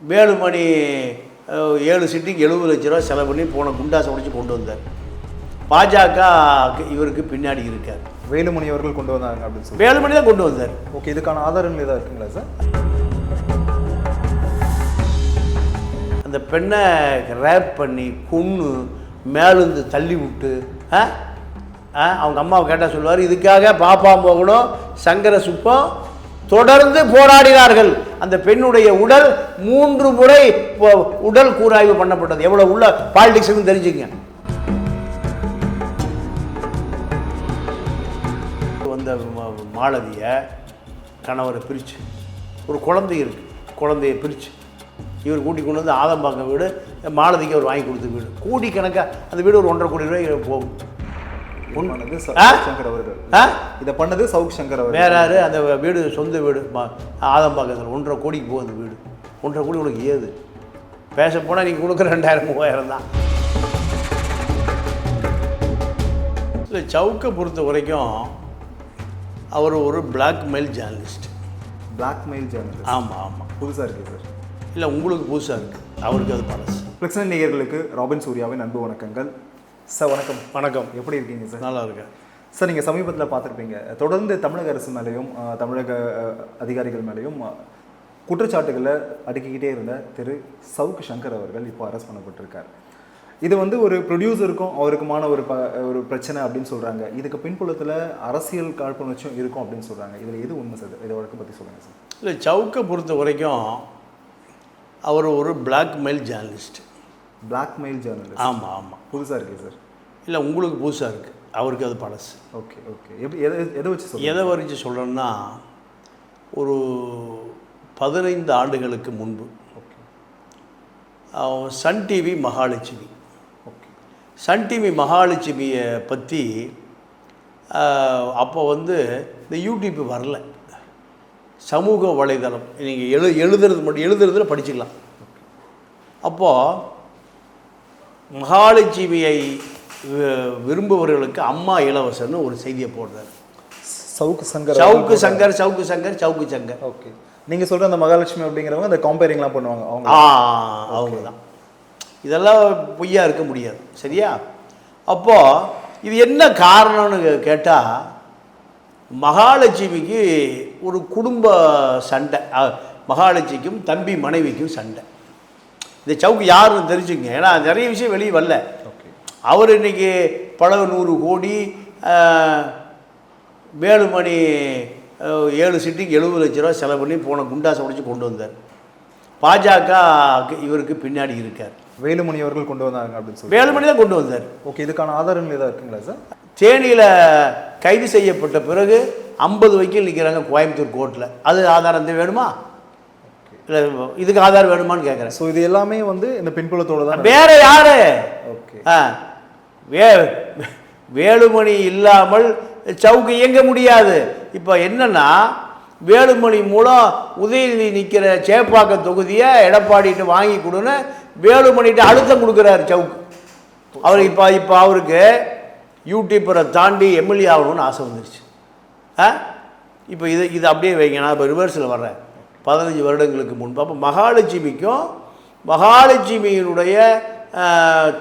வேலுமணி 7 சிட்டிக்கு 70 லட்ச ரூபா செலவு பண்ணி போன குண்டாசை உடைச்சு கொண்டு வந்தார். பாஜக இவருக்கு பின்னாடி இருக்கார். வேலுமணி அவர்கள் கொண்டு வந்தாங்க அப்படின்னு சொல்லி வேலுமணி தான் கொண்டு வந்தார். ஓகே, இதுக்கான ஆதாரங்கள் ஏதாவது இருக்குங்களா சார்? அந்த பெண்ணை ரேப் பண்ணி கொன்று மேலேருந்து தள்ளி விட்டு அவங்க அம்மாவை கேட்டால் சொல்லுவார், இதுக்காக பாப்பா போகணும் சங்கர சுப்பம் தொடர்ந்து போராடினார்கள். அந்த பெண்ணுடைய உடல் 3 முறை உடல் கூராய்வு பண்ணப்பட்டது. எவ்வளோ உள்ள பாலிடிக்ஸ்னு தெரிஞ்சுங்க. வந்த மாலதிய கணவரை பிரித்து ஒரு குழந்தை இருக்குது, குழந்தைய பிரித்து இவர் கூட்டி கொண்டு வந்து ஆதம்பாக்கம் வீடு, மாலதிக்கு அவர் வாங்கி கொடுத்த வீடு, கோடிக்கணக்காக அந்த வீடு ஒரு 1.5 கோடி ரூபாய் போகும். இதை பண்ணது சவுக் சங்கர் அவர். வேற யாரு? அந்த வீடு சொந்த வீடு ஆதம்பாக்கத்தில் 1.5 கோடிக்கு போகும். அந்த வீடு 1.5 கோடி உனக்கு ஏது? பேச போனால் நீங்கள் கொடுக்குற 2000-3000 தான். இல்லை, சவுக்கை பொறுத்த வரைக்கும் அவர் ஒரு பிளாக்மெயில் ஜேர்னலிஸ்ட். Blackmail journalist? ஆமாம் ஆமாம். புதுசாக இருக்குது சார். இல்லை, உங்களுக்கு புதுசாக இருக்குது, அவருக்கு அது பழசு. பிளக்ஸன் நேயர்களுக்கு ராபின் சூர்யாவின் அன்பு வணக்கங்கள். சார் வணக்கம். வணக்கம். எப்படி இருக்கீங்க சார்? நல்லா இருக்கேன் சார். நீங்கள் சமீபத்தில் பார்த்துருப்பீங்க, தொடர்ந்து தமிழக அரசு மேலேயும் தமிழக அதிகாரிகள் மேலேயும் குற்றச்சாட்டுகளை அடுக்கிக்கிட்டே இருந்த திரு சவுக் சங்கர் அவர்கள் இப்போ அரெஸ்ட் பண்ணப்பட்டிருக்கார். இது வந்து ஒரு ப்ரொடியூசருக்கும் அவருக்குமான ஒரு பிரச்சனை அப்படின்னு சொல்கிறாங்க. இதுக்கு பின்புலத்தில் அரசியல் காழ்ப்புணர்ச்சியும் இருக்கும் அப்படின்னு சொல்கிறாங்க. இதில் எது உண்மை சார்? இதை வழக்கு பற்றி சொல்லுங்கள் சார். இல்லை, சவுக்கை பொறுத்த வரைக்கும் அவர் ஒரு பிளாக்மெயில் ஜேர்னலிஸ்ட். Blackmail journalist? ஆமாம் ஆமாம். புதுசாக இருக்குது சார். இல்லை, உங்களுக்கு புதுசாக இருக்குது, அவருக்கு அது பழசு. Okay okay. எதை வச்சு சொல்ல எதை வச்சு சொல்கிறேன்னா, ஒரு 15 ஆண்டுகளுக்கு முன்பு Sun TV Mahalakshmi, Sun TV மகாலட்சுமியை பற்றி அப்போ வந்து இந்த யூடியூப் வரல, சமூக வலைதளம் நீங்கள் எழுதுறதுல படிச்சுக்கலாம். அப்போது மகாலட்சுமியை விரும்புபவர்களுக்கு அம்மா இலவசன்னு ஒரு செய்தியை போடுறார். சவுக்கு சங்கர். ஓகே. நீங்கள் சொல்கிற அந்த மகாலட்சுமி அப்படிங்கிறவங்க அந்த காம்பேரிங்லாம் பண்ணுவாங்க, அவங்க தான். இதெல்லாம் பொய்யா இருக்க முடியாது, சரியா? அப்போது இது என்ன காரணம்னு கேட்டால், மகாலட்சுமிக்கு ஒரு குடும்ப சண்டை, மகாலட்சுமிக்கும் தம்பி மனைவிக்கும் சண்டை. இந்த சவுக்கு யாருன்னு தெரிஞ்சுங்க, ஏன்னா நிறைய விஷயம் வெளியே வரல. அவர் இன்றைக்கி பல 100 கோடி, வேலுமணி 7 சிட்டிக்கு 70 லட்ச ரூபா செலவு பண்ணி போன குண்டாசை உடைச்சு கொண்டு வந்தார். பாஜக இவருக்கு பின்னாடி இருக்கார். வேலுமணி அவர்கள் கொண்டு வந்தாங்க அப்படின்னு சொல்லி வேலுமணி தான் கொண்டு வந்தார். ஓகே, இதுக்கான ஆதாரங்கள் ஏதாவது இருக்குங்களா சார்? தேனியில் கைது செய்யப்பட்ட பிறகு 50 வக்கீல் நிற்கிறாங்க கோயம்புத்தூர் கோர்ட்டில். அது ஆதாரம் வேணுமா? இல்லை, இதுக்கு ஆதாரம் வேணுமான்னு கேட்குறேன். ஸோ இது எல்லாமே வந்து இந்த பின்புலத்தோடு தான். வேற யாரு? ஓகே. வேலுமணி இல்லாமல் சவுக்கு இயங்க முடியாது. இப்போ என்னன்னா, வேலுமணி மூலம் உதயநிதி நிற்கிற சேப்பாக்கம் தொகுதியை எடப்பாடிட்டு வாங்கி கொடுன்னு வேலுமணிகிட்ட அழுத்தம் கொடுக்குறாரு சவுக்கு. அவர் இப்போ அவருக்கு யூடியூப்பரை தாண்டி எம்எல்ஏ ஆகணும்னு ஆசை வந்துருச்சு. இப்போ இது அப்படியே வைங்க, நான் இப்போ ரிவர்ஸில் வர்றேன். 15 வருடங்களுக்கு முன்பு அப்போ மகாலட்சுமிக்கும் மகாலட்சுமியினுடைய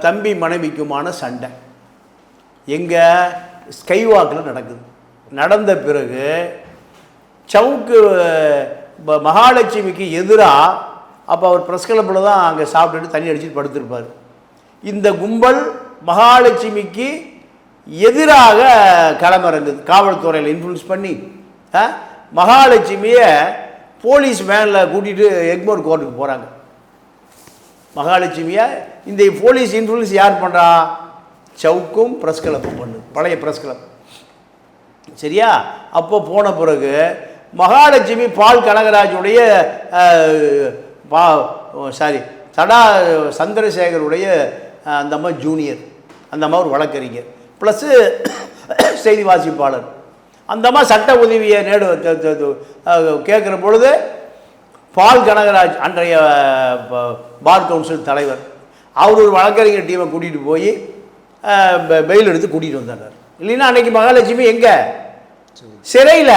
தம்பி மனைவிக்குமான சண்டை எங்கே? ஸ்கைவாக்கில் நடக்குது. நடந்த பிறகு சவுக்கு மகாலட்சுமிக்கு எதிராக, அப்போ அவர் ப்ரெஸ் கிளப்பில் தான் அங்கே சாப்பிட்டுட்டு தண்ணி அடிச்சுட்டு படுத்திருப்பார். இந்த கும்பல் மகாலட்சுமிக்கு எதிராக களமிறங்குது. காவல்துறையில் இன்ஃப்ளூன்ஸ் பண்ணி மகாலட்சுமியை போலீஸ் வேனில் கூட்டிகிட்டு எக்மோர் கோர்ட்டுக்கு போகிறாங்க. மகாலட்சுமியை இந்த போலீஸ் இன்ஃப்ளூன்ஸ் யார் பண்ணுறா? சவுக்கும் ப்ரெஸ் கிளப்பும் பண்ணுது, பழைய ப்ரெஸ் கிளப், சரியா? அப்போ போன பிறகு மகாலட்சுமி பால் கனகராஜுடைய தடா சந்திரசேகருடைய அந்த அம்மா ஜூனியர், அந்த அம்மா ஒரு வழக்கறிஞர் ப்ளஸ்ஸு செய்தி வாசிப்பாளர். அந்த அம்மா சட்ட உதவியை கேட்குற பொழுது பால் கனகராஜ் அன்றைய பார் கவுன்சில் தலைவர், அவர் ஒரு வழக்கறிஞர் டீமை கூட்டிகிட்டு போய் பெயில் எடுத்து கூட்டிகிட்டு வந்தார். இல்லைன்னா அன்றைக்கி மகாலட்சுமி எங்கே? சிறையில்.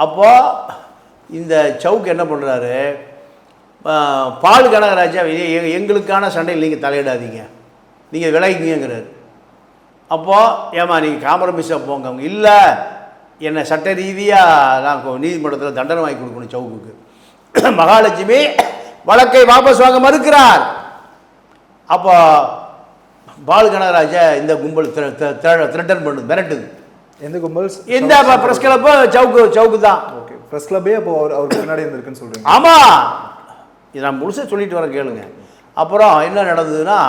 அப்போது இந்த சவுக்கு என்ன பண்ணுறாரு, பால் கனகராஜா எங்களுக்கான சண்டையில் நீங்கள் தலையிடாதீங்க, நீங்கள் விலகிங்கிறார். அப்போது ஏமா நீங்கள் காம்ப்ரமைஸாக போங்க. அவங்க இல்லை, என்னை சட்ட ரீதியாக நான் நீதிமன்றத்தில் தண்டனை வாங்கி கொடுக்கணும் சவுக்குக்கு. மகாலட்சுமி வழக்கை வாபஸ் வாங்க மறுக்கிறார். அப்போ பால் கனகராஜா இந்த கும்பல் த்ரெட்டன் பண்ணுது, மிரட்டுது. எந்த கும்பல்? இந்த ப்ரெஸ் கிளப்பு சவுக்கு தான். ஓகே, ப்ரெஸ் கிளப்பே அப்போ அவர் முன்னாடி இருந்திருக்குன்னு சொல்கிறீங்க? ஆமாம், இது நான் முழுசாக சொல்லிட்டு வரேன் கேளுங்க. அப்புறம் என்ன நடந்ததுன்னா,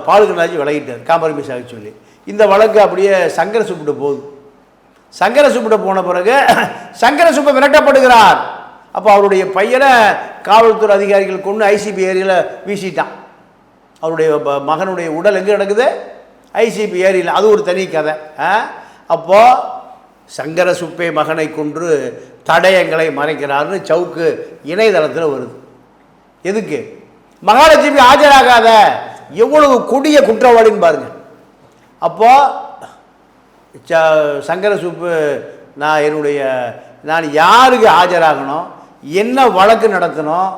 பால் கனகராஜ் விலகிட்டார் காம்ப்ரமைஸ் ஆகி சொல்லி. இந்த வழக்கு அப்படியே சங்கர சுப்பிட்டு போகுது. சங்கர சுப்பிட்டு போன பிறகு சங்கர சுப்பை விரட்டப்படுகிறார். அப்போ அவருடைய பையனை காவல்துறை அதிகாரிகள் கொண்டு ஐசிபி ஏரியில் வீசிட்டான். அவருடைய மகனுடைய உடல் எங்கே கிடக்குது? ஐசிபி ஏரியில். அது ஒரு தனி கதை. அப்போது சங்கர சுப்பை மகனை கொன்று தடயங்களை மறைக்கிறார்னு சவுக்கு இணையதளத்தில் வருது. எதுக்கு? மகாலட்சுமி ஆஜராகாத எவ்வளவு கொடிய குற்றவாளின்னு பாருங்க. அப்போது சங்கர சுப்பு நான் யாருக்கு ஆஜராகணும், என்ன வழக்கு நடத்தணும்,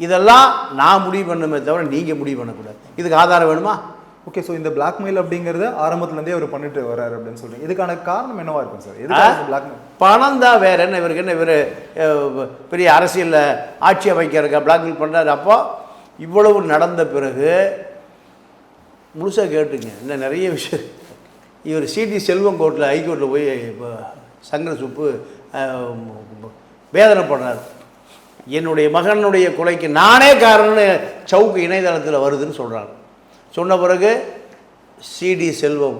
இதெல்லாம் நான் முடிவு பண்ணுமே தவிர நீங்கள் முடிவு பண்ணக்கூடாது. இதுக்கு ஆதாரம் வேணுமா? ஓகே, ஸோ இந்த பிளாக்மெயில் அப்படிங்கிறத ஆரம்பத்துலேருந்தே அவர் பண்ணிட்டு வர்றாரு அப்படின்னு சொல்றீங்க. இதுக்கான காரணம் என்னவா இருக்கும் சார்? எதுக்காக பிளாக்மெயில்? பணம் தான், வேறு என்ன? இவருக்கு என்ன, இவர் பெரிய அரசியலில் ஆட்சி அமைக்கிறதுக்கா பிளாக்மெயில் பண்ணுறாரு? அப்போ இவ்வளவு நடந்த பிறகு முழுசாக கேட்டுங்க, இன்னும் நிறைய விஷயம். இவர் சிடி செல்வம் கோர்ட்டில் ஹைகோர்ட்டில் போய் சங்கர சுப்பு வேதனைப்படுறார். என்னுடைய மகனுடைய கொலைக்கு நானே காரணம்னு சவுக்கு இணையதளத்தில் வருதுன்னு சொல்கிறாங்க. சொன்ன பிறகு சிடி செல்வம்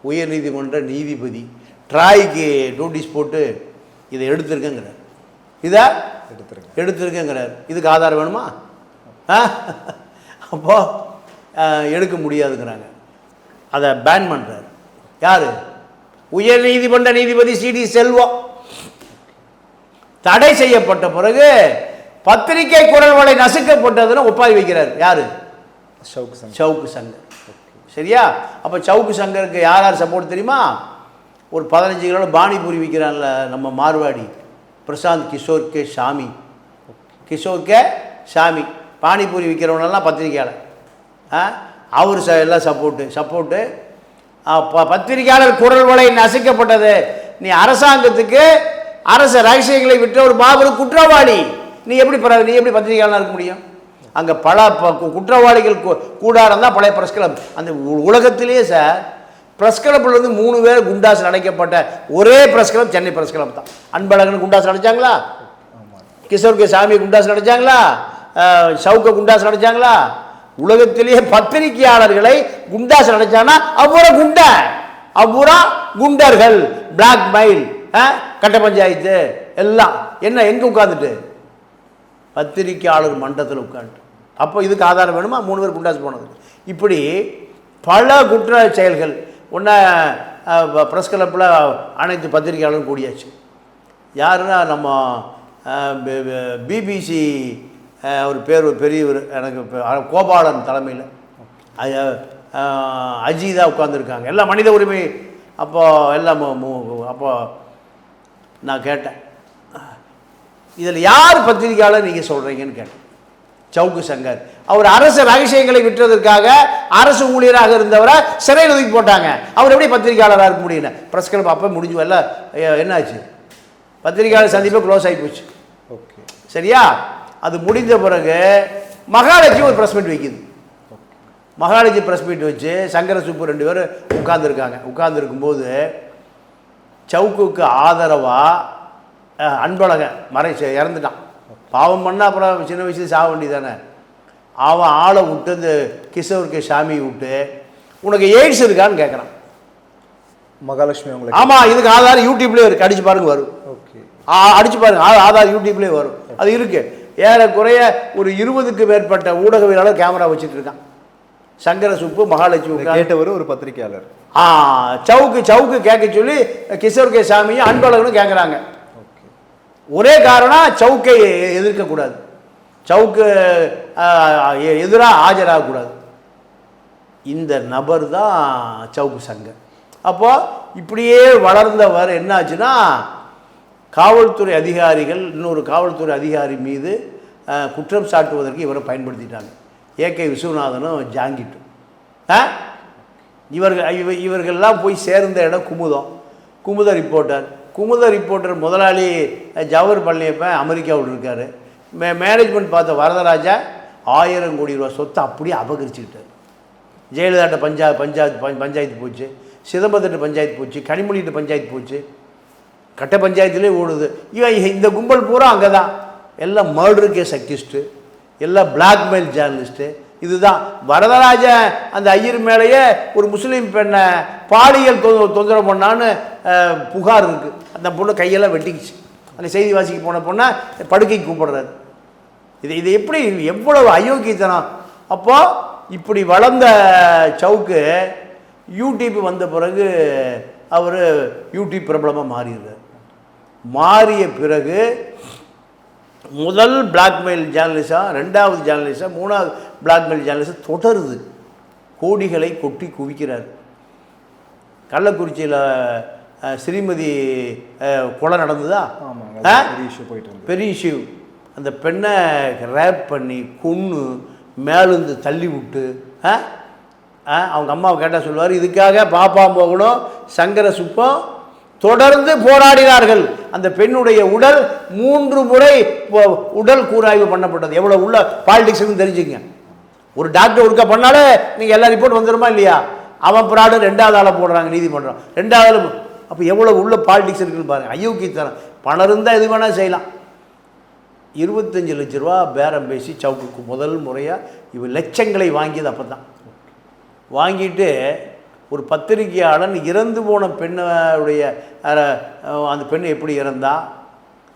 உயர்நீதிமன்ற நீதிபதி ட்ராய்க்கு நோட்டீஸ் போட்டு இதை எடுத்திருக்கேங்கிறார். இதை எடுத்திருக்கேங்கிறார். இதுக்கு ஆதாரம் வேணுமா? அப்போது எடுக்க முடியாதுங்கிறாங்க. அதை பேன் பண்ணுறார். யார்? உயர் நீதிமன்ற நீதிபதி சிடி செல்வம். தடை செய்யப்பட்ட பிறகு பத்திரிகை குரல் வலை நசுக்கப்பட்டதுன்னு ஒப்பாரி வைக்கிறார். யார்? சவுக்கு சங்கர். சரியா? அப்போ சவுக்கு சங்கருக்கு யார் யார் சப்போர்ட் தெரியுமா? ஒரு 15 கிலோ பானிபூரி விற்கிறான்ல நம்ம மார்வாடி பிரசாந்த் கிஷோர் கே சாமி பானிபூரி விற்கிறவனெல்லாம் பத்திரிகையாளர். அவர் எல்லாம் சப்போர்ட்டு. பத்திரிகையாளர் குரல் வலை நசுக்கப்பட்டது. நீ அரசாங்கத்துக்கு அரச ரகசியங்களை விட்ட ஒரு மாபெரும் குற்றவாளி. நீ எப்படி பத்திரிகையாளராக இருக்க முடியும்? அங்கே பல குற்றவாளிகள் கூடாரம் தான் பழைய பிரஸ் கிளப். அந்த உலகத்திலேயே சார் பிரஸ் கிளப்லேருந்து 3 பேர் குண்டாஸ் அடைக்கப்பட்ட ஒரே press club Chennai press club தான். அன்பழகன் குண்டாஸ் அடைச்சாங்களா? கிஷோர் கே சாமி குண்டாஸ் அடைச்சாங்களா? சவுக்க குண்டாஸ் அடைச்சாங்களா? உலகத்திலேயே பத்திரிகையாளர்களை குண்டாஸ் அடைச்சானா அவ்வூரா குண்டர்கள், பிளாக்மெயில், கட்ட பஞ்சாயத்து எல்லாம் என்ன எங்கே உட்காந்துட்டு? பத்திரிகையாளர் மன்றத்தில் உட்காந்து. அப்போ இதுக்கு ஆதாரம் வேணுமா? 3 பேர் குண்டாஸ் போனது. இப்படி பல குற்ற செயல்கள். ஒன்று ப்ரெஸ் கிளப்பில் அனைத்து பத்திரிகையாளரும் கூடியாச்சு. யாருன்னா நம்ம பிபிசி அவர் பேர் பெரியவர், எனக்கு கோபாலன் தலைமையில் அஜிதா உட்காந்துருக்காங்க. எல்லாம் மனித உரிமை. அப்போது எல்லாம் அப்போ நான் கேட்டேன், இதில் யார் பத்திரிகையாளர் நீங்கள் சொல்கிறீங்கன்னு கேட்டேன். சவுக்கு சங்கர். அவர் அரசு ரகசியங்களை விற்றதற்காக அரசு ஊழியராக இருந்தவரை சிறையில் ஒதுக்கி போட்டாங்க. அவர் எப்படி பத்திரிகையாளராக இருக்க முடியல? ப்ரெஸ் கிளப் அப்போ முடிஞ்சு எல்லாம் என்னாச்சு? பத்திரிகையாளர் சந்திப்பை க்ளோஸ் ஆகி போச்சு. ஓகே, சரியா? அது முடிந்த பிறகு மகாலட்சுமி ஒரு ப்ரெஸ் மீட் வைக்குது. மகாலட்சுமி ப்ரெஸ் மீட் வச்சு சங்கர சுப்பு 2 பேர் உட்கார்ந்துருக்காங்க. உட்கார்ந்துருக்கும்போது சவுக்குக்கு ஆதரவாக அன்பழகன் இறந்துட்டான். பாவம் பண்ணால் அப்புறம் சின்ன வயசுல சாக வேண்டியதானே. அவன் ஆளை விட்டு இந்த கிஷோருக்கு சாமி விட்டு உனக்கு எய்ட்ஸ் இருக்கான்னு கேட்குறான். மகாலட்சுமி அவங்களை. ஆமாம், இதுக்கு ஆதாரம் யூடியூப்லேயே இருக்குது, அடிச்சு பாருங்க வரும். ஓகே, அடிச்சு பாருங்க, ஆதார் யூடியூப்லேயே வரும். அது இருக்குது. ஏறக்குறைய ஒரு 20க்கு மேற்பட்ட ஊடகவியலாளர் கேமரா வச்சுட்டு இருக்கான். சங்கர சுப்பு மகாலட்சுமி கேட்டவர் ஒரு பத்திரிகையாளர். சவுக்கு கேட்க சொல்லி கிஷோர் கே சாமியும் அன்பழகனும் கேட்குறாங்க. ஒரே காரணம், சவுக்கை எதிர்க்கக்கூடாது, சவுக்கு எதிராக ஆஜராகக்கூடாது. இந்த நபர் தான் சவுக்கு சங்கர். அப்போ இப்படியே வளர்ந்தவர் என்னாச்சுன்னா, காவல்துறை அதிகாரிகள் இன்னொரு காவல்துறை அதிகாரி மீது குற்றம் சாட்டுவதற்கு இவரை பயன்படுத்திட்டாங்க. ஏகே விஸ்வநாதனும் ஜாங்கிட்டும். இவர்கள்லாம் போய் சேர்ந்த இடம் குமுத ரிப்போர்ட்டர் முதலாளி ஜவஹர் பழனியப்பன் அமெரிக்காவில் இருக்கார். மேனேஜ்மெண்ட் பார்த்த வரதராஜா 1000 கோடி ரூபா சொத்தை அப்படியே அபகரிச்சுக்கிட்டார். ஜெயலலிதாட்ட பஞ்சாயத்து போச்சு, சிதம்பரத்திட்ட பஞ்சாயத்து போச்சு, கனிமொழிகிட்ட பஞ்சாயத்து போச்சு, கட்ட பஞ்சாயத்துலேயே ஓடுது. இந்த கும்பல் பூரா அங்கே தான். எல்லாம் மர்டர் கேஸ் அக்யூஸ்டு, எல்லாம் பிளாக்மெயில் ஜேர்னலிஸ்ட்டு. இதுதான் வரதராஜ அந்த ஐயர் மேலேயே ஒரு முஸ்லீம் பெண்ணை பாலியல் தொந்தரவு பண்ணான்னு புகார் இருக்குது. அந்த பொண்ணு கையெல்லாம் வெட்டிக்குச்சு. அந்த செய்தி வாசிக்கு போன பொண்ணை படுக்கைக்கு கூப்பிடுறாரு. இது எப்படி எவ்வளவு அயோக்கியத்தனம்! அப்போது இப்படி வளர்ந்த சவுக்கு யூடியூப் வந்த பிறகு அவர் யூடியூப் பிரபலமாக மாறிடுறார். மாறிய பிறகு முதல் பிளாக்மெயில் ஜேர்னலிஸ்டாக, 2வது ஜேர்னலிஸ்டாக, 3வது பிளாக்மெயில் ஜேர்னலிஸ்டாக தொடருது. கோடிகளை கொட்டி குவிக்கிறார். கள்ளக்குறிச்சியில் ஸ்ரீமதி கொலை நடந்ததா? பெரிய இஷ்யூ. அந்த பெண்ணை ரேப் பண்ணி கொன்று மேலேருந்து தள்ளி விட்டு அவங்க அம்மாவை கேட்டால் சொல்லுவார், இதுக்காக பாப்பா போகணும் சங்கர சுப்பம் தொடர்ந்து போராடினார்கள். அந்த பெண்ணுடைய உடல் 3 முறை உடல் கூராய்வு பண்ணப்பட்டது. எவ்வளோ உள்ள பாலிடிக்ஸ்னு தெரிஞ்சுங்க. ஒரு டாக்டர் ஒருக்கா பண்ணாலே நீங்கள் எல்லா ரிப்போர்ட் வந்துடுமா இல்லையா? அவன் ப்ராடு 2வது ஆளை போடுறாங்க நீதிமன்றம், 2வது ஆள். அப்போ எவ்வளோ உள்ள பாலிடிக்ஸ் இருக்குன்னு பாருங்கள். அயோக்கியத்தனம். பணம் இருந்தால் எது வேணால் செய்யலாம். 25 லட்ச ரூபா பேரம் பேசி சவுக்குக்கு முதல் முறையாக இவர் லட்சங்களை வாங்கியது அப்போ தான். வாங்கிட்டு ஒரு பத்திரிகையாளன் இறந்து போன பெண்ணுடைய அந்த பெண் எப்படி இறந்தா,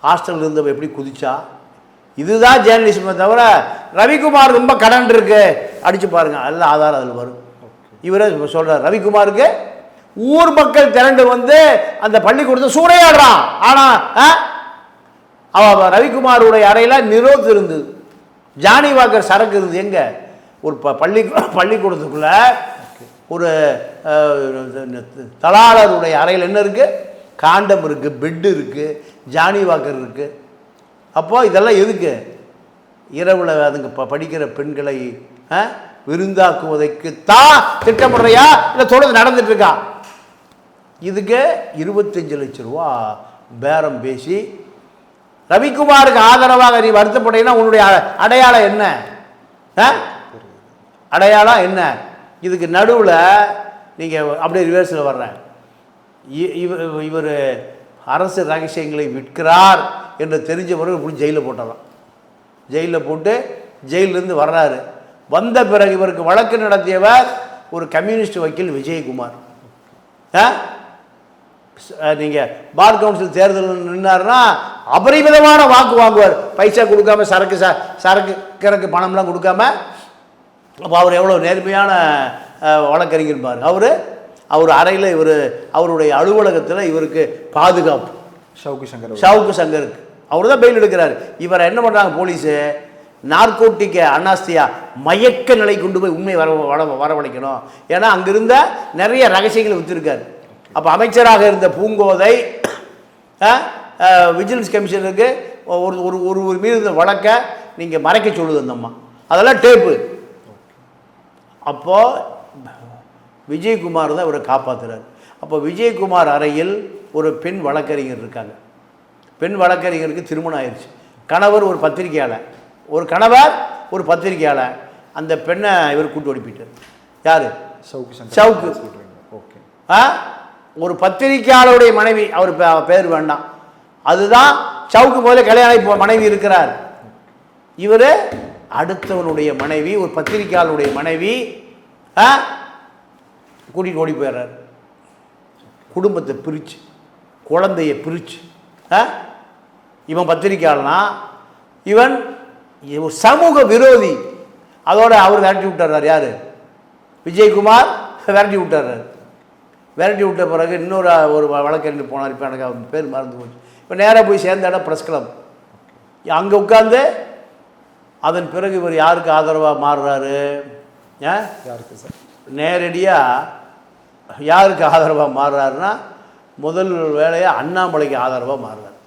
ஹாஸ்டலில் இருந்தவ எப்படி குதிச்சா, இதுதான் ஜேர்னலிசமே தவிர ரவிக்குமார் ரொம்ப கடன் இருக்கு அடித்து பாருங்கள், அதில் ஆதாரம் அதில் வரும். இவரே சொல்கிறார், ரவிக்குமாருக்கு ஊர் மக்கள் திரண்டு வந்து அந்த பள்ளிக்கூடத்தை சூறையாடுறான். ஆனால் ரவிக்குமாருடைய அறையில் நிரோத் இருந்தது, ஜானி வாக்கர் சரக்கு இருந்தது. எங்கே? ஒரு பள்ளிக்கூடத்துக்குள்ள ஒரு தலாளருடைய அறையில் என்ன இருக்குது? காண்டம் இருக்குது, பெட்டு இருக்குது, ஜானி வாக்கர் இருக்குது. அப்போது இதெல்லாம் எதுக்கு? இரவில் அதுங்க படிக்கிற பெண்களை விருந்தாக்குவதற்கு தான் திட்டமிடுறையா இல்லை தொடர்ந்து நடந்துட்டுருக்கா? இதுக்கு 25 லட்ச ரூபா பேரம் பேசி ரவிக்குமாருக்கு ஆதரவாக நீ வருத்தப்பட்டீங்கன்னா உன்னுடைய அடையாளம் என்ன? அடையாளம் என்ன? இதுக்கு நடுவில் நீங்கள் அப்படியே ரிவர்ஸில் வர்றேன். இவர் அரசு ரகசியங்களை விற்கிறார் என்று தெரிஞ்ச பிறகு இப்படி ஜெயிலில் போட்டலாம். ஜெயிலில் போட்டு ஜெயிலிருந்து வர்றாரு. வந்த பிறகு இவருக்கு வழக்கு நடத்தியவர் ஒரு கம்யூனிஸ்ட் வக்கீல் விஜயகுமார். நீங்கள் பார் கவுன்சில் தேர்தல் நின்னாருன்னா அபரிமிதமான வாக்கு வாங்குவார். பைசா கொடுக்காம, சரக்கு பணம்லாம் கொடுக்காம. அப்போ அவர் எவ்வளோ நேர்மையான வழக்கறிஞர் பாருங்க. அவர் அறையில் அவருடைய அலுவலகத்தில் இவருக்கு பாதுகாப்பு ஷவுக்கு சங்கருக்கு. அவர் தான் பெயில் எடுக்கிறார். இவரை என்ன பண்ணுறாங்க போலீஸு? நார்கோட்டிக் அனாஸ்தியா, மயக்க நிலை கொண்டு போய் உண்மை வரவழைக்கணும். ஏன்னா அங்கிருந்த நிறைய ரகசியங்களை விற்றுருக்கார். அப்போ அமைச்சராக இருந்த பூங்கோதை விஜிலன்ஸ் கமிஷனருக்கு ஒரு மீது இருந்த வழக்கை நீங்கள் மறைக்க சொல்லுது அந்த அம்மா. அதெல்லாம் டேப்பு. அப்போது விஜயகுமார் தான் இவரை காப்பாற்றுறார். அப்போ விஜயகுமார் அறையில் ஒரு பெண் வழக்கறிஞர் இருக்காங்க. பெண் வழக்கறிஞருக்கு திருமணம் ஆயிடுச்சு. கணவர் ஒரு பத்திரிகையாளர், ஒரு பத்திரிகையாளர். அந்த பெண்ணை இவர் கூட்டு ஓடிப்பிட்டார். யார்? சவுக்கு. ஓகே. ஒரு பத்திரிகையாளருடைய மனைவி, அவர் பேர் வேண்டாம், அதுதான் சவுக்கு. முதல்ல கல்யாணம் மனைவி இருக்கிறார். இவர் அடுத்தவனுடைய மனைவி, ஒரு பத்திரிகையாளருடைய மனைவி கூட்டிகிட்டு ஓடி போயிடுறார். குடும்பத்தை பிரித்து, குழந்தைய பிரித்து. இவன் பத்திரிக்கையாளனா, இவன் ஒரு சமூக விரோதி. அதோட அவர் விரட்டி விட்டுறார். யார்? விஜயகுமார் விரட்டி விட்டுறார். விரட்டி விட்ட பிறகு இன்னொரு ஒரு வழக்கறிஞர் போனார். இப்போ எனக்கு அவன் பேர் மறந்து போச்சு. இப்போ நேராக போய் சேர்ந்த இடம் ப்ரெஸ் கிளப். அங்கே உட்கார்ந்து அதன் பிறகு இவர் யாருக்கு ஆதரவாக மாறுறாரு? யாருக்கு சார்? நேரடியாக யாருக்கு ஆதரவாக மாறுறாருன்னா, முதல் வேலையாக அண்ணாமலைக்கு ஆதரவாக மாறுறார்.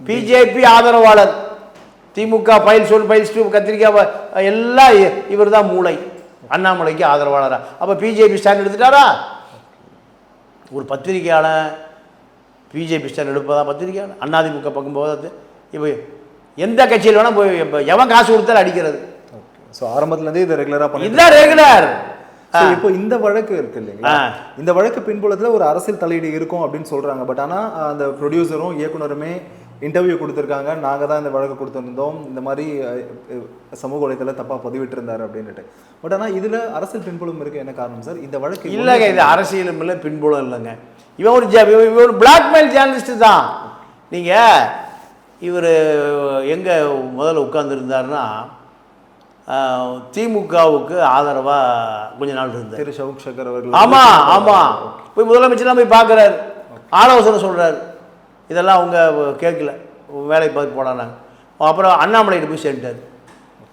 பிஜேபி ஆதரவாளர். திமுக ஃபைல்ஸ் 1 ஃபைல்ஸ் 2 கத்திரிக்காய் எல்லாம் இவர் தான் மூளை, அண்ணாமலைக்கு ஆதரவாளரா. அப்போ பிஜேபி ஸ்டாண்ட் எடுத்துட்டாரா? ஒரு பத்திரிகையாளர் பிஜேபி ஸ்டாண்ட் எடுப்பதா பத்திரிகையாளர்? அதிமுக பக்கம் போகாது. இப்போ எந்த கட்சியில் வேணால் போய் இப்போ எவன் காசு கொடுத்தாலும் அடிக்கிறது. ஸோ ஆரம்பத்துலேருந்தே இதை ரெகுலராக பண்ணி இதுதான் ரெகுலர். இப்போ இந்த வழக்கு இருக்கு இல்லைங்களா, இந்த வழக்கு பின்புலத்தில் ஒரு அரசியல் தலையீடு இருக்கும் அப்படின்னு சொல்கிறாங்க. பட் ஆனால் அந்த ப்ரொடியூசரும் இயக்குனருமே இன்டர்வியூ கொடுத்துருக்காங்க, நாங்கள் தான் இந்த வழக்கு கொடுத்துருந்தோம், இந்த மாதிரி சமூக வலைத்தளத்தில் தப்பாக பதிவிட்டிருந்தார் அப்படின்ட்டு. பட் ஆனால் இதில் அரசியல் பின்புலம் இருக்குது. என்ன காரணம் சார் இந்த வழக்கு? இல்லைங்க, இது அரசியலும் இல்லை பின்புலம் இல்லைங்க. இவன் ஒரு பிளாக்மெயில் ஜேர்னலிஸ்ட்டு தான். நீங்கள் இவர் எங்கே முதல்ல உட்கார்ந்துருந்தாருன்னா திமுகவுக்கு ஆதரவாக கொஞ்ச நாள் இருந்தார் திரு சவுக் சங்கர் அவர்கள். ஆமாம் ஆமாம், போய் முதலமைச்சர்லாம் போய் பார்க்குறாரு, ஆலோசனை சொல்கிறார். இதெல்லாம் அவங்க கேட்கல, வேலை பார்த்து போனாங்க. அப்புறம் அண்ணாமலைகிட்ட போய் சேர்ந்துட்டார்.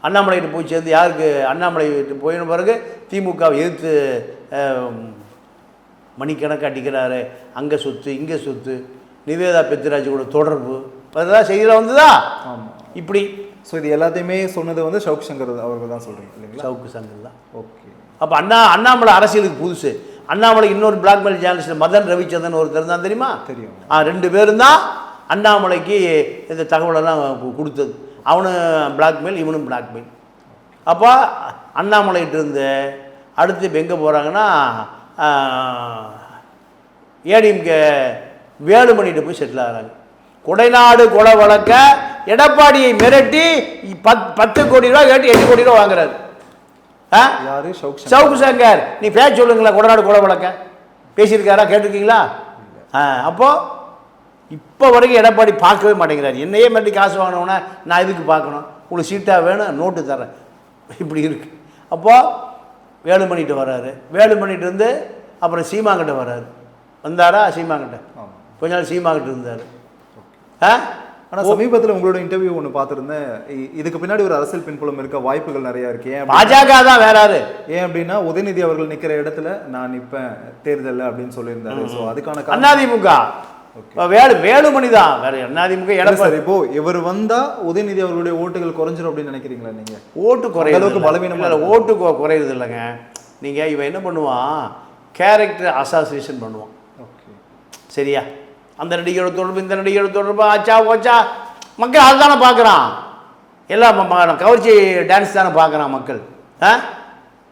அண்ணாமலைகிட்ட போய் சேர்ந்து யாருக்கு அண்ணாமலைகிட்ட போயின பிறகு திமுகவை எதிர்த்து மணிக்கணக்கு அடிக்கிறாரு. அங்கே சொத்து இங்கே சொத்து, நிவேதா பெத்திராஜ் கூட தொடர்பு, அதெல்லாம் செய்தியில் வந்துதா. ஆமாம், இப்படி. ஸோ இது எல்லாத்தையுமே சொன்னது வந்து சவுக் சங்கர் அவர்கள் தான் சொல்கிறீங்க இல்லைங்களா? சவுக்கு சங்கர் தான். ஓகே. அப்போ அண்ணாமலை அரசியலுக்கு புதுசு. அண்ணாமலை இன்னொரு பிளாக்மெயில் ஜேர்னலிஸ்ட் மதன் ரவிச்சந்திரன் ஒருத்தர் தான் தெரியுமா? தெரியும். 2 பேரும் தான் அண்ணாமலைக்கு இந்த தகவலெல்லாம் கொடுத்தது. அவனும் பிளாக்மெயில், இவனும் பிளாக்மெயில். அப்போ அண்ணாமலைகிட்ட இருந்து அடுத்து இப்போ எங்கே போகிறாங்கன்னா ஏடிஎம்கே வேலுமணிகிட்ட போய் செட்டில் ஆகிறாங்க. கொடைநாடு கொலை வழக்க எடப்பாடியை மிரட்டி 10 கோடி ரூபா கேட்டு 8 கோடி ரூபா வாங்குறாரு. சவுக்கு சங்கர். நீ பேச சொல்லுங்களா, கொடைநாடு கொலை வழக்க பேசியிருக்காரா, கேட்டிருக்கீங்களா? அப்போது இப்போ வரைக்கும் எடப்பாடி பார்க்கவே மாட்டேங்கிறார். என்னையே மிரட்டி காசு வாங்கினோன்னா நான் இதுக்கு பார்க்கணும், உங்களுக்கு சீட்டாக வேணும், நோட்டு தரேன், இப்படி இருக்குது. அப்போது வேலுமணிகிட்ட வர்றாரு. வேலுமணிகிட்ட இருந்து அப்புறம் சீமாங்கிட்ட வர்றாரு. வந்தாரா? சீமாங்கிட்ட கொஞ்ச நாள் சீமாங்கிட்ட இருந்தார். ஆனால் சமீபத்தில் உங்களோட இன்டர்வியூ ஒன்று பார்த்துருந்தேன். இதுக்கு பின்னாடி ஒரு அரசியல் பின்புலம் இருக்க வாய்ப்புகள் நிறையா இருக்கு. ஏன் பாஜக தான் வேறாரு. ஏன் அப்படின்னா உதயநிதி அவர்கள் நிற்கிற இடத்துல நான் நிற்பேன் தேர்தலில் அப்படின்னு சொல்லியிருந்தாரு. ஸோ அதுக்கான அதிமுக வேலுமணி தான், வேற அதிமுக எடப்பாடி. இப்போ இவர் வந்தா உதயநிதி அவர்களுடைய ஓட்டுகள் குறைஞ்சிரும் அப்படின்னு நினைக்கிறீங்களா நீங்க? ஓட்டு குறைய அளவுக்கு பலவீனமா இல்லை, ஓட்டு குறையுது இல்லைங்க. நீங்கள் இவன் என்ன பண்ணுவான், கேரக்டர் அசாசினேஷன் பண்ணுவான். ஓகே, சரியா? அந்த நடிகரோட தொடர்பு, இந்த நடிகரோட தொடர்பு, ஆச்சா ஓச்சா, மக்கள் அதுதானே பார்க்குறான். எல்லாம் கவர்ச்சி டான்ஸ் தானே பார்க்குறான் மக்கள்.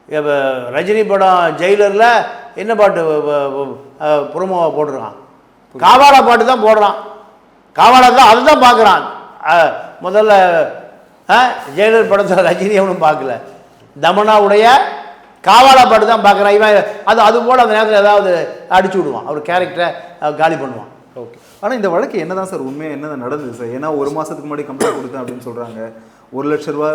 இப்போ ரஜினி படம் ஜெயிலரில் என்ன பாட்டு புறமோவாக போட்டுருக்கான்? காவாலா பாட்டு தான் போடுறான். காவாலா தான் அதுதான் பார்க்குறான். முதல்ல ஜெயிலர் படத்தில் ரஜினி அவனும் பார்க்கல, தமனாவுடைய காவாலா பாட்டு தான் பார்க்குறான். இவன் அது போல் அந்த நேரத்தில் ஏதாவது அடிச்சு விடுவான், அவர் கேரக்டரை காலி பண்ணுவான். ஓகே. ஆனால் இந்த வழக்கு என்னதான் சார் உண்மையாக என்னதான் நடந்தது சார்? ஏன்னா 1 மாதத்துக்கு முன்னாடி கம்ப்ளைண்ட் கொடுத்தேன் அப்படின்னு சொல்கிறாங்க. 1 லட்ச ரூபா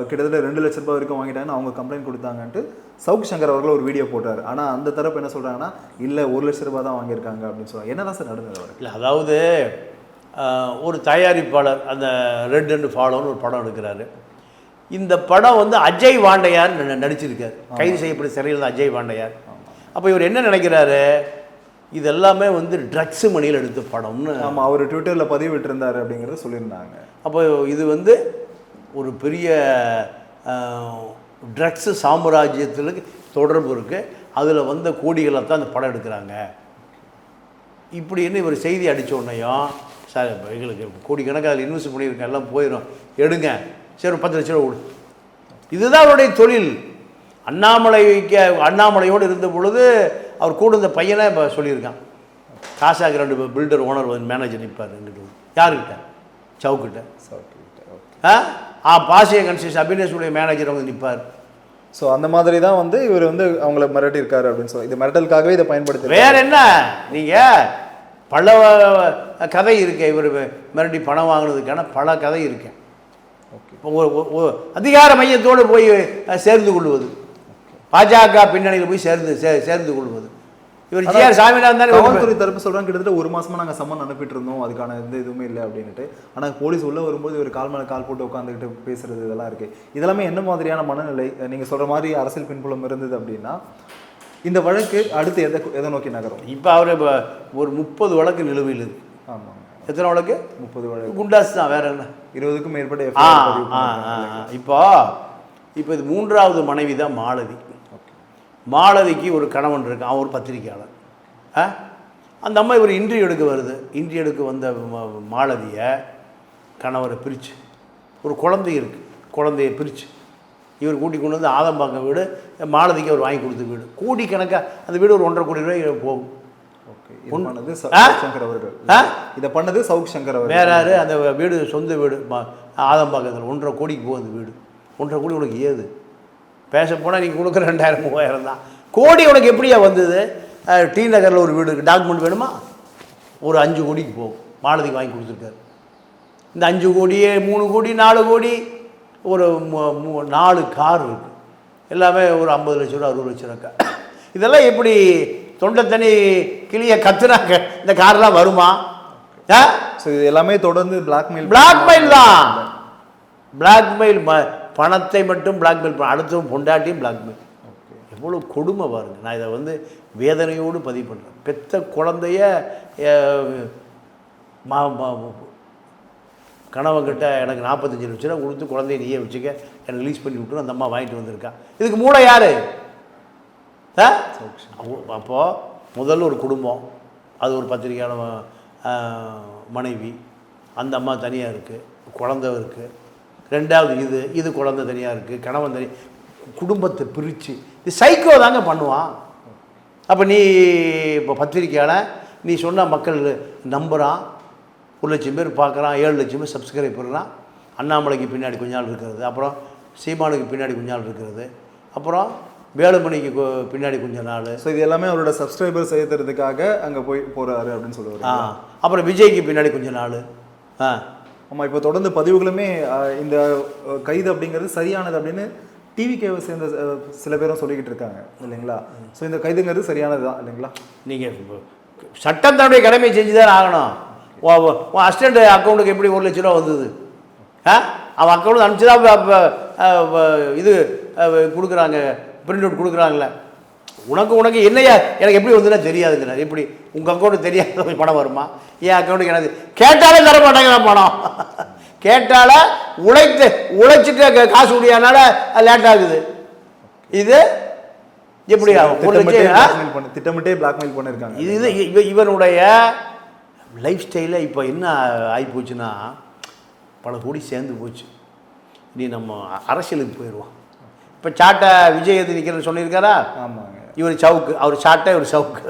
கிட்டத்தட்ட 2 லட்ச ரூபா வரைக்கும் வாங்கிட்டாங்கன்னு அவங்க கம்ப்ளைண்ட் கொடுத்தாங்கன்ட்டு சவுக் சங்கர் அவர்கள் ஒரு வீடியோ போட்டார். ஆனால் அந்த தரப்பு என்ன சொல்கிறாங்கன்னா இல்லை 1 லட்ச ரூபா தான் வாங்கியிருக்காங்க அப்படின்னு சொல்கிறாங்க. என்னதான் சார் நடந்தது வழக்கு? இல்லை, அதாவது ஒரு தயாரிப்பாளர் அந்த ரெட் அண்ட் ஃபாலோன்னு ஒரு படம் எடுக்கிறாரு. இந்த படம் வந்து அஜய் வாண்டையார் நடிச்சிருக்கார். கைது செய்யப்பட்ட சிறையில் தான் அஜய் வாண்டையார். அப்போ இவர் என்ன நினைக்கிறாரு, இது எல்லாமே வந்து ட்ரக்ஸ் மணியில் எடுத்த படம்னு. ஆமாம், அவர் ட்விட்டரில் பதிவிட்டிருந்தார் அப்படிங்கிறத சொல்லியிருந்தாங்க. அப்போ இது வந்து ஒரு பெரிய ட்ரக்ஸு சாம்ராஜ்யத்தில் தொடர்பு இருக்குது, அதில் வந்த கோடிகளை தான் அந்த படம் எடுக்கிறாங்க இப்படின்னு இவர் செய்தி அடித்த உடனேயும், சார் எங்களுக்கு கோடிக்கணக்காக அதில் இன்வெஸ்ட் பண்ணியிருக்கேன், எல்லாம் போயிடும், எடுங்க, சரி ஒரு 10 லட்ச ரூபா கொடு. இதுதான் அவருடைய தொழில். அண்ணாமலையோடு இருந்த பொழுது அவர் கூட இந்த பையனை இப்போ சொல்லியிருக்கான், காசாக்கு 2 பில்டர் ஓனர் வந்து மேனேஜர் நிற்பார். யாருக்கிட்ட? சவுக்கிட்ட. பாசிய கன்ஸ்ட்ரக்ஷன் அபினேஷுடைய மேனேஜர் வந்து நிற்பார். ஸோ அந்த மாதிரி தான் வந்து இவர் வந்து அவங்கள மிரட்டியிருக்காரு அப்படின்னு சொல்லி, இது மிரட்டலுக்காகவே இதை பயன்படுத்தி. வேற என்ன, நீங்கள் பல கதை இருக்கு. இவர் மிரட்டி பணம் வாங்கினதுக்கான பல கதை இருக்கு. அதிகார மையத்தோடு போய் சேர்ந்து கொள்வது, பாஜக பின்னணியில் போய் சேர்ந்து கொள்வது. இவர் ஜிஆர் சாமிநாதன் தான் காவல்துறை தரப்பு சொல்கிறாங்க, கிட்டத்தட்ட 1 மாசமா நாங்கள் சம்மன் அனுப்பிட்டு இருந்தோம், அதுக்கான எந்த இதுவுமே இல்லை அப்படின்ட்டு. ஆனால் போலீஸ் உள்ளே வரும்போது இவர் கால் மேலே கால் போட்டு உட்காந்துக்கிட்டு பேசுறது இதெல்லாம் இருக்குது. இதெல்லாமே என்ன மாதிரியான மனநிலை? நீங்கள் சொல்கிற மாதிரி அரசியல் பின்புலம் இருந்தது அப்படின்னா இந்த வழக்கு அடுத்து எதை நோக்கி நகரும்? இப்போ அவர் ஒரு 30 வழக்கு நிலுவையில் இருக்கு. ஆமாம். எத்தனை வழக்கு? 30 வழக்கு. குண்டாஸ் தான், வேற என்ன? 20க்கும் மேற்பட்ட ஆ FIR பதிவு ஆ பண்ணிருக்காங்க. இப்போ இது 3வது மனைவி தான் மாலதி. மாலதிக்கு ஒரு கணவன் இருக்கு, அவன் ஒரு பத்திரிக்கையாளர். அந்த அம்மா இவர் இன்டர்வியூ எடுக்க வருது. இன்டர்வியூ எடுக்க வந்த மாலதியை கணவரை பிரித்து, ஒரு குழந்தை இருக்குது, குழந்தைய பிரித்து இவர் கூட்டி கொண்டு வந்து ஆதம்பாக்கம் வீடு, மாலதிக்கு அவர் வாங்கி கொடுத்த வீடு, கோடிக்கணக்காக அந்த வீடு ஒரு 1.5 கோடி ரூபாய் போகும். இதை பண்ணது சவுக் சங்கர் அவர்கள். இதை பண்ணது சவுக் சங்கர் அவர்கள். வேற யாரு? அந்த வீடு சொந்த வீடு ஆதம்பாக்கத்தில் 1.5 கோடிக்கு போகுது வீடு. 1.5 கோடி உனக்கு ஏது? பேச போனால் நீங்கள் கொடுக்குற 2000 3000 தான். கோடி உனக்கு எப்படியா வந்தது? டி நகரில் ஒரு வீடு இருக்குது, டாக்குமெண்ட் வேணுமா? ஒரு 5 கோடிக்கு போகும். மாலதிக்கு வாங்கி கொடுத்துருக்காரு. இந்த 5 கோடியே 3 கோடி 4 கோடி, ஒரு 4 கார் இருக்குது, எல்லாமே ஒரு 50 லட்ச ரூபா 60 லட்ச ரூபா. இதெல்லாம் எப்படி தொண்டை தனி கிளிய கத்துனாங்க? இந்த கார்லாம் வருமா? ஸோ இது எல்லாமே தொடர்ந்து பிளாக்மெயில் தான். பிளாக்மெயில், பணத்தை மட்டும் பிளாக்மெயில் பண்ண, அடுத்தவன் பொண்டாட்டியும் பிளாக்மெயில். எவ்வளோ கொடுமை பாருங்க. நான் இதை வந்து வேதனையோடு பதிவு பண்ணுறேன். பெத்த குழந்தைய கணவன்கிட்ட எனக்கு 45 லட்ச ரூபா கொடுத்து குழந்தைய நீயே வச்சுக்க, எனக்கு ரிலீஸ் பண்ணி விட்டுரும், அந்த அம்மா வாங்கிட்டு வந்திருக்கா. இதுக்கு மூளை யார்? அப்போது முதல்ல ஒரு குடும்பம், அது ஒரு பத்திரிக்கையாளர் மனைவி, அந்த அம்மா தனியாக இருக்குது, குழந்தை இருக்குது. 2வது இது குழந்தை தனியாக இருக்குது, கணவன் தனி, குடும்பத்தை பிரித்து இது சைக்கோ தாங்க பண்ணுவான். அப்போ நீ இப்போ பத்திரிக்கையாளர், நீ சொன்னால் மக்கள் நம்புகிறான், 1 லட்சம் பேர் பார்க்குறான், 7 லட்சம் பேர் சப்ஸ்கிரைப் பண்ணுறான். அண்ணாமலைக்கு பின்னாடி கொஞ்ச நாள் இருக்கிறது, அப்புறம் சீமானுக்கு பின்னாடி கொஞ்ச நாள் இருக்கிறது, அப்புறம் வேலுமணிக்கு பின்னாடி கொஞ்ச நாள். ஸோ இது எல்லாமே அவரோட சப்ஸ்கிரைபர் சேர்த்துறதுக்காக அங்கே போகிறாரு அப்படின்னு சொல்லுவார். அப்புறம் விஜய்க்கு பின்னாடி கொஞ்ச நாள். ஆமாம், இப்போ தொடர்ந்து பதிவுகளுமே இந்த கைது அப்படிங்கிறது சரியானது அப்படின்னு டிவிகேவை சேர்ந்த சில பேரும் சொல்லிக்கிட்டு இருக்காங்க இல்லைங்களா? ஸோ இந்த கைதுங்கிறது சரியானது தான் இல்லைங்களா? நீங்கள் சட்டம் தன்னுடைய கடமையை செஞ்சு தான் ஆகணும். உன் அசிஸ்டண்ட் அக்கௌண்ட்டுக்கு எப்படி 1 லட்ச ரூபா வந்தது? அவன் அக்கௌண்ட் அனுப்பிச்சு தான் இது கொடுக்குறாங்க, பிரிண்ட் அவுட் கொடுக்குறாங்களே. உனக்கு என்னையா எனக்கு எப்படி வந்துன்னா தெரியாதுங்கிறார். எப்படி உங்கள் அக்கௌண்ட்டு தெரியாத பணம் வருமா? என் அக்கௌண்ட்டுக்கு எனக்கு கேட்டாலே தர மாட்டாங்க பணம். கேட்டால உழைச்சிட்டு காசு முடியாதனால லேட் ஆகுது. இது எப்படி திட்டமிட்டே பிளாக்மெயில் பண்ணியிருக்காங்க. இது இவனுடைய லைஃப் ஸ்டைலில் இப்போ என்ன ஆகிப்போச்சுன்னா, பல கோடி சேர்ந்து போச்சு. நீ நம்ம அரசியலுக்கு போயிடுவோம். இப்போ சாட்டை விஜய் எது நிற்கிறேன்னு சொல்லியிருக்காரா? ஆமாங்க. இவர் சவுக்கு, அவர் சாட்டை, இவர் சவுக்கு.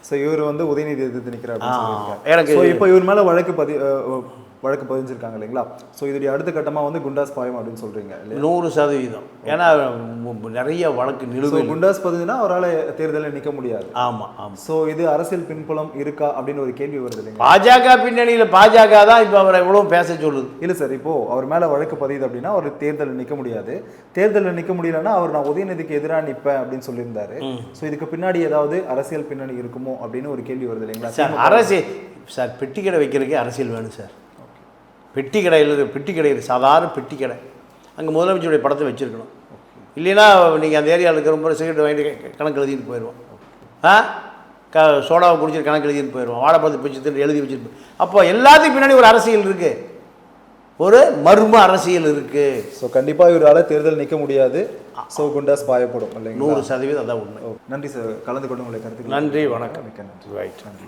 ஸோ இவர் வந்து உதயநிதி எதிர்த்து நிற்கிறார். எனக்கு இப்போ இவர் மேலே வழக்கு பதிஞ்சிருக்காங்க இல்லைங்களா? ஸோ இதோடைய அடுத்த கட்டமாக வந்து குண்டாஸ் பாயம் அப்படின்னு சொல்கிறீங்க? 100%. ஏன்னா நிறைய வழக்கு நிலுவை. குண்டாஸ் பதிஞ்சுன்னா அவரால் தேர்தலில் நிற்க முடியாது. ஆமாம் ஆமாம். ஸோ இது அரசியல் பின்புலம் இருக்கா அப்படின்னு ஒரு கேள்வி வருது இல்லைங்க? பாஜக பின்னணியில் பாஜக தான் இப்போ அவரை எவ்வளோ பேச சொல்லுது. இல்லை சார், இப்போது அவர் மேலே வழக்கு பதியுது அப்படின்னா அவர் தேர்தலில் நிற்க முடியாது. தேர்தலில் நிற்க முடியலன்னா அவர் நான் உதயநிதிக்கு எதிராக நிற்பேன் அப்படின்னு சொல்லியிருந்தாரு. ஸோ இதுக்கு பின்னாடி ஏதாவது அரசியல் பின்னணி இருக்குமோ அப்படின்னு ஒரு கேள்வி வருது இல்லைங்களா? சார் அரசியல் சார், பெட்டி கடை வைக்கிறதுக்கே அரசியல் வேணும் சார். பெட்டி கடை சாதாரண பெட்டி கடை, அங்கே முதலமைச்சருடைய படத்தை வச்சுருக்கணும். இல்லைன்னா நீங்கள் அந்த ஏரியாவில் இருக்கிற ரொம்ப சிகரெட் வாங்கிட்டு கணக்கு எழுதிட்டு போயிடுவோம். சோடாவை குடிச்சிட்டு கணக்கு எழுதிட்டு போயிடுவோம். வாழைப்பழத்தை பிடிச்சி எழுதி வச்சுட்டு. அப்போ எல்லாத்துக்கும் பின்னாடி ஒரு அரசியல் இருக்குது, ஒரு மர்ம அரசியல் இருக்குது. ஸோ கண்டிப்பாக இவரால் தேர்தல் நிற்க முடியாது. ஸோ குண்டாஸ் பாயப்படும் இல்லைங்க? 100% அதான் உண்மை. நன்றி சார், கலந்து கொண்டு உங்களை கருத்து. நன்றி, வணக்கம். மிக்க நன்றி. ரைட், நன்றி.